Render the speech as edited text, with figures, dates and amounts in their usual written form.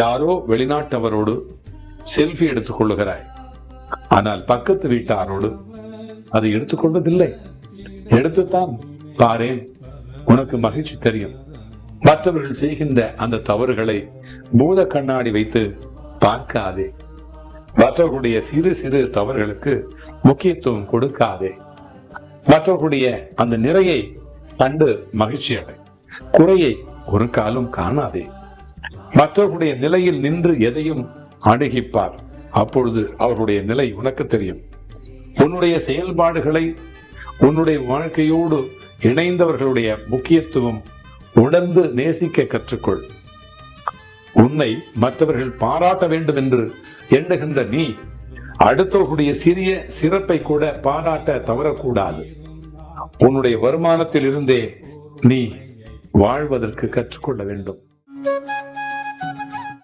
யாரோ வெளிநாட்டவரோடு செல்ஃபி எடுத்துக் கொள்ளுகிறாய், ஆனால் பக்கத்து வீட்டாரோடு அதை எடுத்துக்கொள்வதில்லை. எடுத்துத்தான் பாரேன், உனக்கு மகிழ்ச்சி தெரியும். மற்றவர்கள் செய்கின்ற அந்த தவறுகளை பூத கண்ணாடி வைத்து பார்க்காதே. மற்றவர்களுடைய சிறு சிறு தவறுகளுக்கு முக்கியத்துவம் கொடுக்காதே. மற்றவர்களுடைய அந்த நிறையை கண்டு மகிழ்ச்சி அடை, குறையை ஒரு காலம் காணாதே. மற்றவர்களுடைய நிலையில் நின்று எதையும் அணுகிப்பார், அப்பொழுது அவர்களுடைய நிலை உனக்கு தெரியும். உன்னுடைய செயல்பாடுகளை, உன்னுடைய வாழ்க்கையோடு இணைந்தவர்களுடைய முக்கியத்துவம் உணர்ந்து நேசிக்க கற்றுக்கொள். உன்னை மற்றவர்கள் பாராட்ட வேண்டும் என்று எண்ணுகின்ற நீ அடுத்தவர்களுடைய சிறிய சிறப்பை கூட பாராட்ட தவறக்கூடாது. உன்னுடைய வருமானத்தில் இருந்தே நீ வாழ்வதற்கு கற்றுக்கொள்ள வேண்டும்.